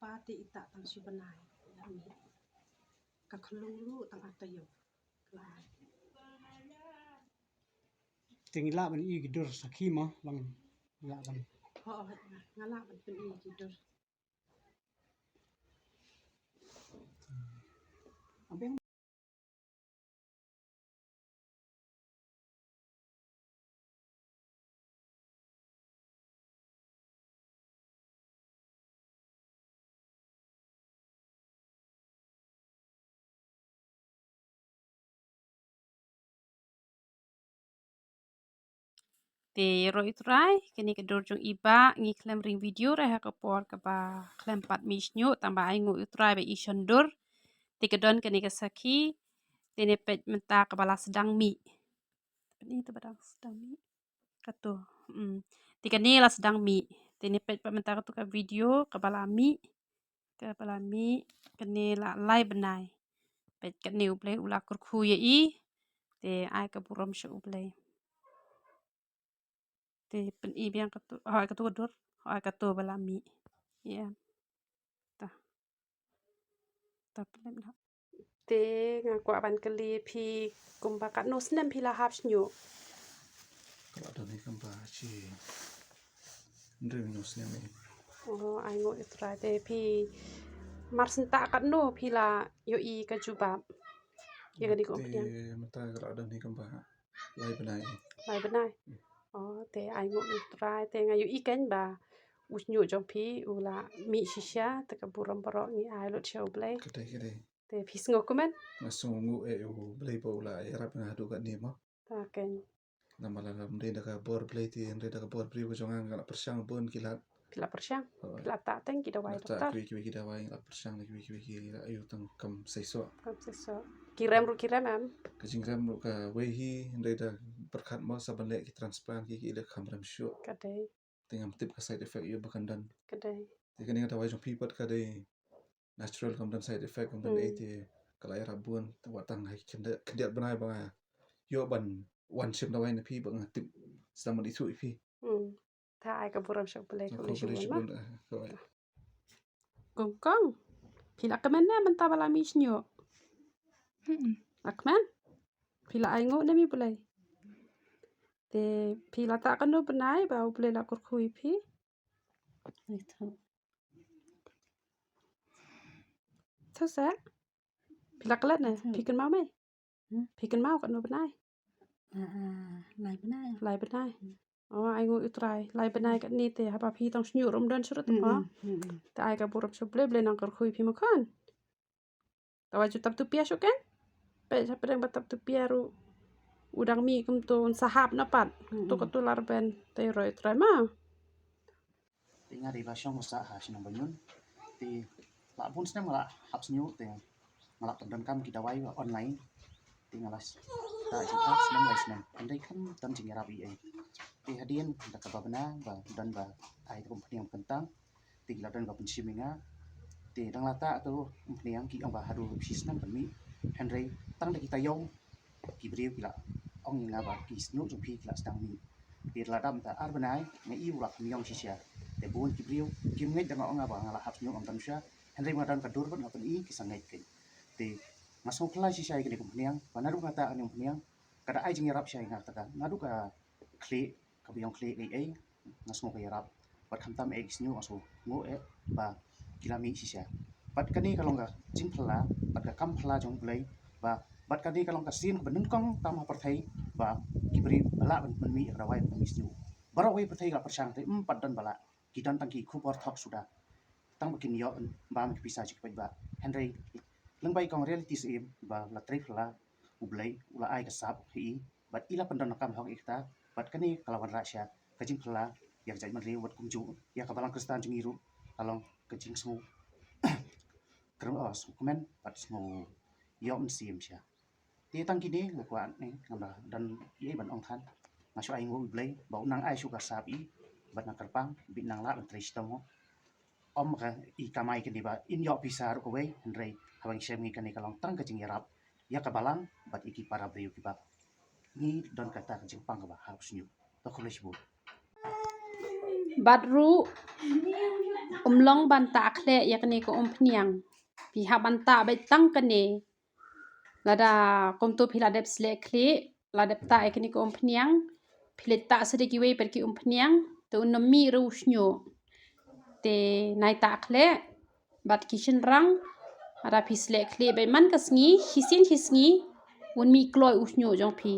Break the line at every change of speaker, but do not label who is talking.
pati ita tang sibanay yami kaklulu tang atayo lai
tingila ban i gidur sakima lang la ban
ho ngala ban pen i tidur
abeng
Te roi trai kini ke dorjong iba ngi klem ring video reha ke por ke ba klem pat misnyo tamba ai ngu utrai be isondur te ke don kini ke saki tene pet menta ke bala sedang mi ini tu badang sedang mi katu tika ni la sedang mi tene pet menta ke tu ke video ke bala mi kene la lai benai pet ke ni ublei ula kurku ye i te ai ke burom shu ublei te pen i biang katu hai katu dur hai katu balami ya ta pelem lah te ngaku aban keli pi kumbakat no snem pi la hap snyu
Kalau ada nih kan baci, ndeng nusnya nih.
oh ai ngo itra te pi mar senta kat no pi la yo i ka jubab ya gadi ko pian
Mata kalau ada nih kan bah, lai benai.
lai benai oh te ai ngo itra te ngayu i ken ba usnyu jong pi ula mi shisha te ka buram paro ni ai lo chau blai
Kedai.
te pi sngo kumen
Masuk ngu beli bola Arab yang adu kat ni mah.
ta ken
Nama lalam dia dah bor beli ti, dia dah bor beli berjongan kalau persiang pun kilat.
pila persyang pila tak teng kita wai
Tak
dokter
kiwi dah wai kalau persiang kiwi ayu tang kam saiso.
kam seso kiram ru kiram am
Kajing ram ka wehi dia dah berkat mau sabanlek ki transplant ki dah kamram syuk.
kadai
Tengah tip ka side effect ia berkandan.
kadai
Jadi kan ada wai jong pipot kadai natural kamdan side effect kamdan ti kalau air rabun watang hai kendiat benai bang yo ban one ship dawai na pi bang tip sama disu pi
ta ai ka buram shak belai ko le
boleh
shuma
sebut
kong pila kamen na menta bala misnyo akman pila ai ngo na mi belai te pila ta kan no benai ba belai la kur khui pi Thau sa pila kala na pikan mau mai pikan mau kan no benai lai benai oh ai ngo utrai lai benai kan ni te haba pi tong snyu rom don surut pa ta ai ka buram shak belai nang kur khui pi makan ta waju tap tu pia kan pe sa pedang batap tu pia ru udang mi kum tu sahap na pat tu ko tu lar ben te roi utrai ma
Tinga di basong masa hasil banyun ti la pun snem ngala hap snyu te ngala dan kam kita wai online ti ngalas ta jita snem lai snem andai kan tan jing rabi ai ti hadian da ka babna ba dan ba ai ko pniang kentang ti la dan ba pun siminga ti dang lata tu pniang ki ang ba hadu sisnam mi henry tang da kita yong ki brio ki la ong nga ba ki snyu jong pi la stang mi ti la dam ta arbanai ngai i ulak miong sisia te bun ki brio ki ngai da ngong ba ngala hap snyu ang tam sha henry ma dan ka dur ban ngapan i ki sangai ke te masuk kelas sisia ki ko pniang banaru ngata ang pniang kada ai jing rap sya ngata ka ngadu ka kle ka biong kle ai ngasmo ka rap bat khamtam e snyu aso ngo e ba kilami sisia bat kani kalau nggak jing phla bat ka kam phla jong blai ba bat kani kalau nggak sin benun kong tam ha perthai ba kibri bala ben mi rawai ben misnu barawai perthai ga persang te empat dan bala kidan tangki khubor thok sudah tang bikin yo ba mi bisa jik ba henry lengbai kong reality sim ba la tri phla ublai ula ai ka sap hi bat ila pandan kam hok ikta bat kani kalawan rasya kajing phla yak jai man rewat kumju ya ka balang kristan jingiru kalong kajing smu kerem komen bat smu yom sim sya ti tang kini ngakwan ni ngamba dan ye ban ong than ngasu ai ngo blai bau nang ai suka sapi bat nang kerpang bit nang la ban tristamo om ka i kamai kini ba in yo pisar ko wei henry hawang semi kani kalong tang ka jingerap ya ka balang bat iki para brio ki ba ni don kata ka jingpang ka ba harus nyu to kolesh bu
badru long banta khle yakni ko pniang pi ha banta bai tang kane lada kom to phila dep sle khle lada ta yakni ko pniang phileta sedeki wei perki pniang to nomi ru snyo te nai ta khle bat kishin rang ada pisle khle bai man kasngi hisin hisngi un mi kloi usnyo jong pi